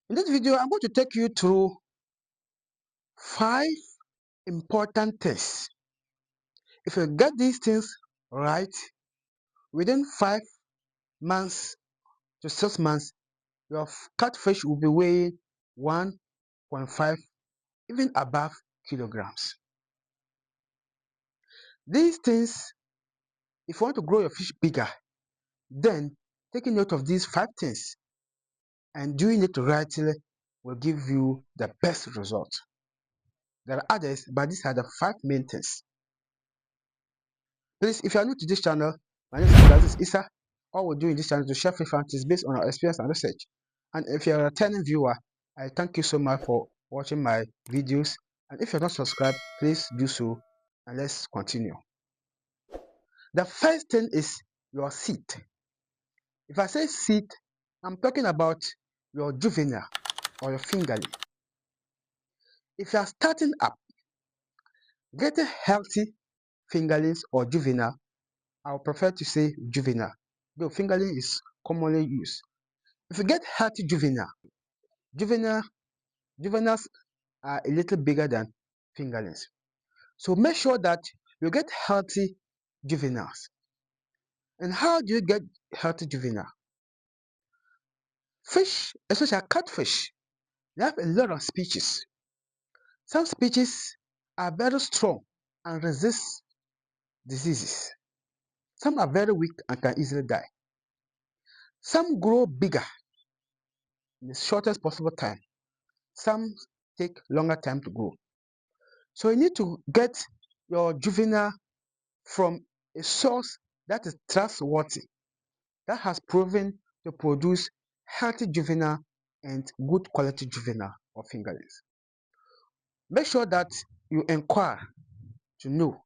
In this video, I'm going to take you through 5 important things. If you get these things right, within 5 months to 6 months, your catfish will be weighing 1.5, even above kilograms. These things, if you want to grow your fish bigger, then taking note of these 5 things and doing it rightly will give you the best result. There are others, but these are the 5 main things. Please, if you are new to this channel, my name is Abdulaziz Issa. All we do in this channel is to share free fantasies based on our experience and research. And if you're a returning viewer, I thank you so much for watching my videos. And if you're not subscribed, please do so. And let's continue. The first thing is your seed. If I say seed, I'm talking about your juvenile or your fingerling. If you are starting up, getting healthy fingerlings or juvenile, I would prefer to say juvenile, though fingerling is commonly used. If you get healthy juveniles are a little bigger than fingerlings. So make sure that you get healthy juveniles. And how do you get healthy juvenile? Fish, especially catfish, they have a lot of species. Some species are very strong and resist diseases. Some are very weak and can easily die. Some grow bigger in the shortest possible time. Some take longer time to grow. So you need to get your juvenile from a source that is trustworthy, that has proven to produce healthy juvenile and good quality juvenile or fingerlings. Make sure that you inquire to know,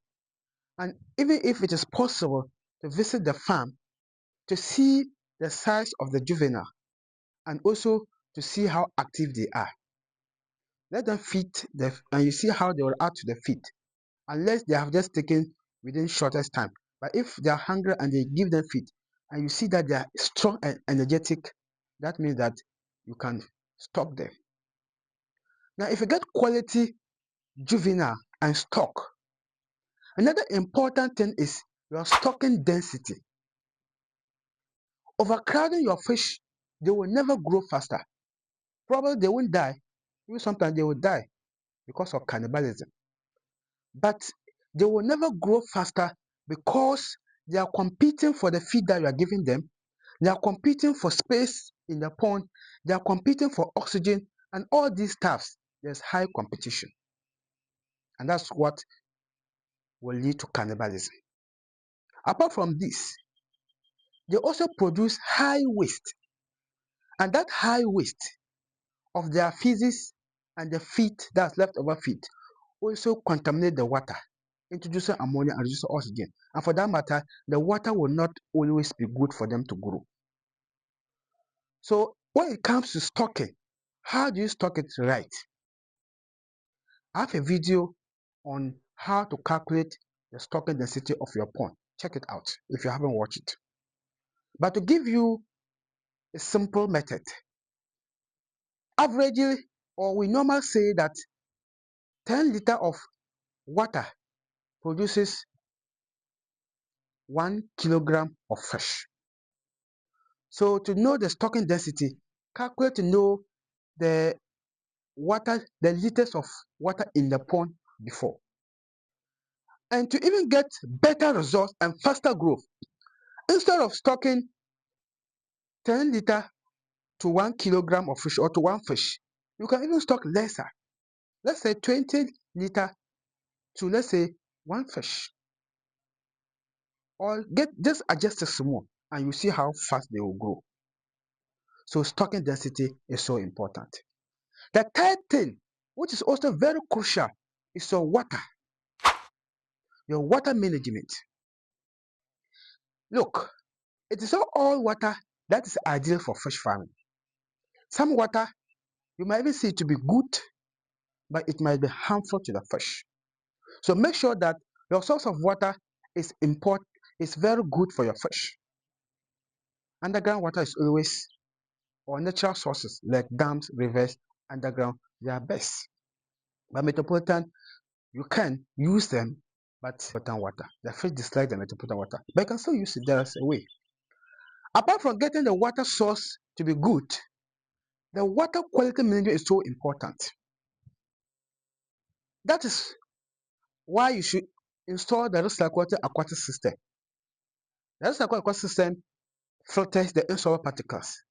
and even if it is possible, to visit the farm to see the size of the juvenile and also to see how active they are. Let them feed and you see how they will add to the feed, unless they have just taken within shortest time. But if they are hungry and they give them feed and you see that they are strong and energetic, that means that you can stock them. Now, if you get quality juvenile and stock, another important thing is your stocking density. Overcrowding your fish, they will never grow faster. Probably they won't die. Even sometimes they will die because of cannibalism. But they will never grow faster because they are competing for the feed that you are giving them. They are competing for space in the pond. They are competing for oxygen and all these stuffs. There's high competition. And that's what will lead to cannibalism. Apart from this, they also produce high waste. And that high waste of their feces and the feed that's left over feed also contaminate the water, introducing ammonia and reducing oxygen. And for that matter, the water will not always be good for them to grow. So when it comes to stocking, how do you stock it right? I have a video on how to calculate the stocking density of your pond. Check it out if you haven't watched it. But to give you a simple method, averagely, or we normally say that 10 liters of water produces 1 kilogram of fish. So to know the stocking density, calculate to know the liters of water in the pond before. And to even get better results and faster growth, instead of stocking 10 liters to 1 kilogram of fish or to one fish, you can even stock lesser. Let's say 20 liters to, let's say, one fish. Or just adjust it small and you see how fast they will grow. So stocking density is so important. The third thing, which is also very crucial, is your water management. Look, it is not all water that is ideal for fish farming. Some water, you might even see it to be good, but it might be harmful to the fish. So make sure that your source of water is very good for your fish. Underground water is always or natural sources like dams, rivers, underground, they are best. But metropolitan, you can use them, but metropolitan water. The fish dislike the metropolitan water, but you can still use it. There's a way. Apart from getting the water source to be good, the water quality management is so important. That is why you should install the recycled aquatic system. The recycled aquatic system filters the insoluble particles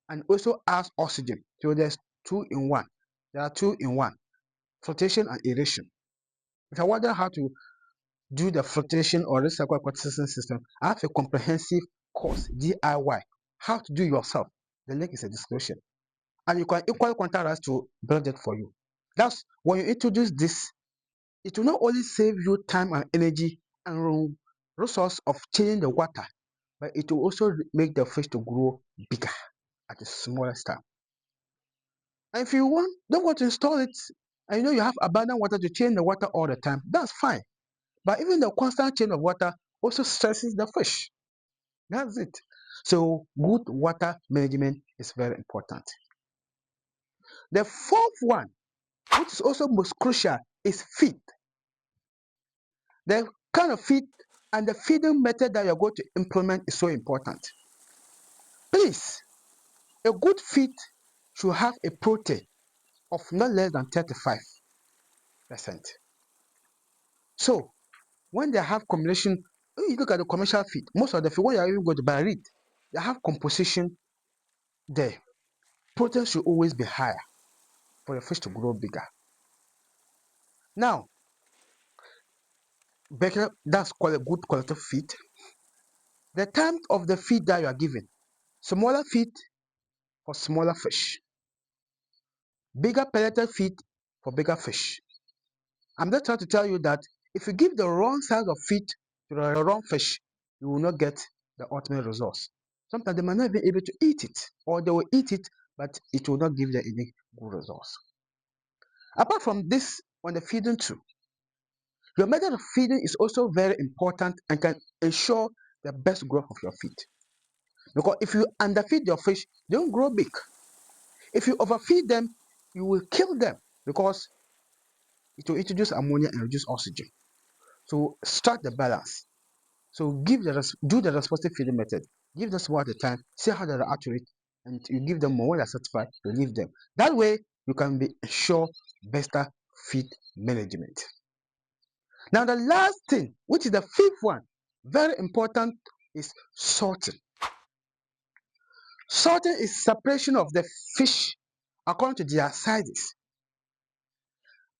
and also adds oxygen. So there's two in one. There are two in one: flotation and aeration. If I wonder how to do the flotation or recycled aquatic system, I have a comprehensive course, DIY, how to do it yourself. The link is a description. And you can equally contact us to build it for you. That's when you introduce this, it will not only save you time and energy and resource of changing the water, but it will also make the fish to grow bigger at a smaller time. And if you don't want to install it, and you know you have abundant water to change the water all the time, that's fine. But even the constant change of water also stresses the fish. That's it. So good water management is very important. The fourth one, which is also most crucial, is feed. The kind of feed and the feeding method that you're going to implement is so important. Please, a good feed should have a protein of not less than 35%. So when they have combination, when you look at the commercial feed, most of the feed, when you are even going to buy it, they have composition there. Protein should always be higher for the fish to grow bigger. Now, better, that's called a good quality feed. The time of the feed that you are giving, smaller feed for smaller fish, bigger pelleted feed for bigger fish. I'm just trying to tell you that if you give the wrong size of feed to the wrong fish, you will not get the ultimate results. Sometimes they might not be able to eat it, or they will eat it, but it will not give them any good results. Apart from this, on the feeding too, your method of feeding is also very important and can ensure the best growth of your feed. Because if you underfeed your fish, they won't grow big. If you overfeed them, you will kill them because it will introduce ammonia and reduce oxygen. So strike the balance. So do the responsive feeding method. Give them small at a time, see how they react to it, and you give them more when they're satisfied, you leave them. That way, you can be ensure better feed management. Now, the last thing, which is the fifth one, very important, is sorting. Sorting is separation of the fish according to their sizes.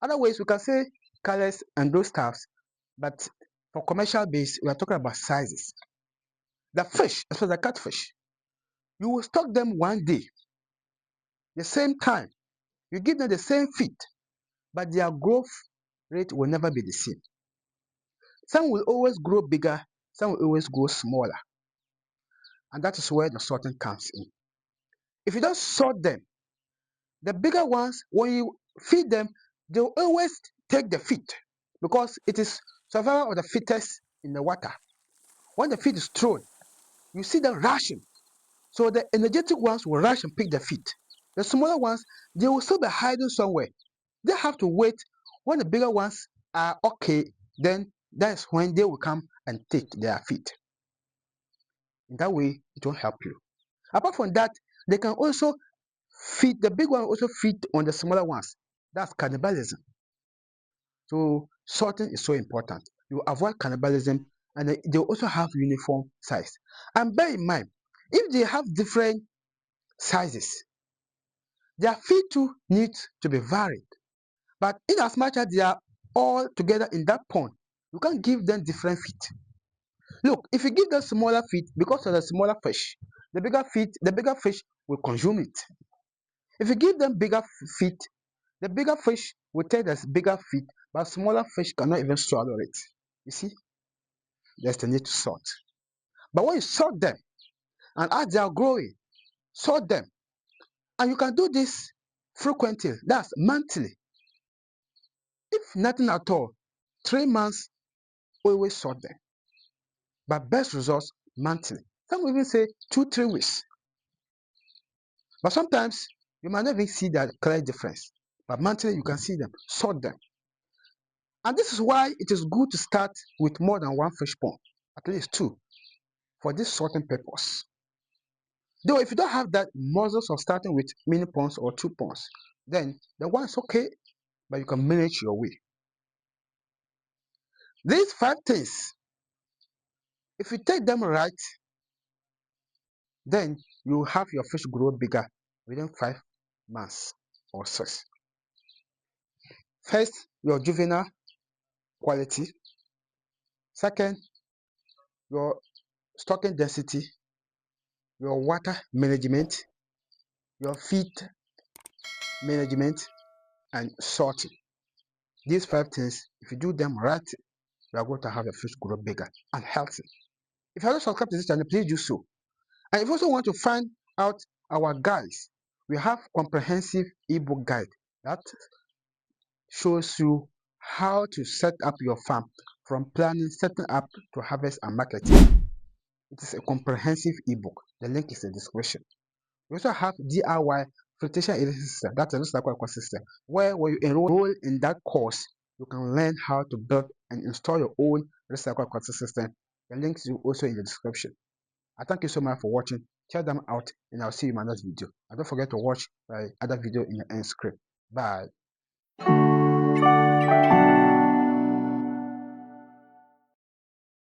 Other ways we can say colors and those stuffs, but for commercial base, we are talking about sizes. The fish, especially the catfish, you will stock them one day, the same time, you give them the same feed, but their growth rate will never be the same. Some will always grow bigger, some will always grow smaller, and that is where the sorting comes in. If you don't sort them, the bigger ones, when you feed them, they'll always take the feed because it is survival of the fittest in the water. When the feed is thrown, you see them rushing. So the energetic ones will rush and pick the feed. The smaller ones, they will still be hiding somewhere. They have to wait when the bigger ones are okay, then that's when they will come and take their feed. In that way, it will help you. Apart from that, they can also feed, the big one also feed on the smaller ones. That's cannibalism. So sorting is so important. You avoid cannibalism and they also have uniform size. And bear in mind, if they have different sizes, their feed too needs to be varied. But in as much as they are all together in that pond, you can't give them different feed. Look, if you give them smaller feed, because of the smaller fish, the bigger fish will consume it. If you give them bigger feed, the bigger fish will take this bigger feed, but smaller fish cannot even swallow it. You see, there's the need to sort. But when you sort them, and as they are growing, sort them. And you can do this frequently, that's monthly. If nothing at all, 3 months, always sort them. But best results monthly. Some even say 2-3 weeks. But sometimes you might not even see that clear difference. But monthly you can see them, sort them. And this is why it is good to start with more than one fish pond, at least two, for this sorting purpose. Though if you don't have that muscles of starting with mini ponds or two ponds, then the one is okay, but you can manage your way. These 5 things, if you take them right, then you have your fish grow bigger within 5 months or 6. First, your juvenile quality. Second, your stocking density, your water management, your feed management, and sorting. These 5 things, if you do them right, you are going to have your fish grow bigger and healthy. If you haven't subscribed to this channel, please do so. And if you also want to find out our guides, we have comprehensive ebook guide that shows you how to set up your farm from planning, setting up to harvest and marketing. It is a comprehensive ebook. The link is in the description. We also have DIY filtration irrigation system, that's a recycle ecosystem, where when you enroll in that course, you can learn how to build and install your own recycle ecosystem. The links is also in the description. I thank you so much for watching. Check them out, and I'll see you in my next video. And don't forget to watch my other video in the end script. Bye.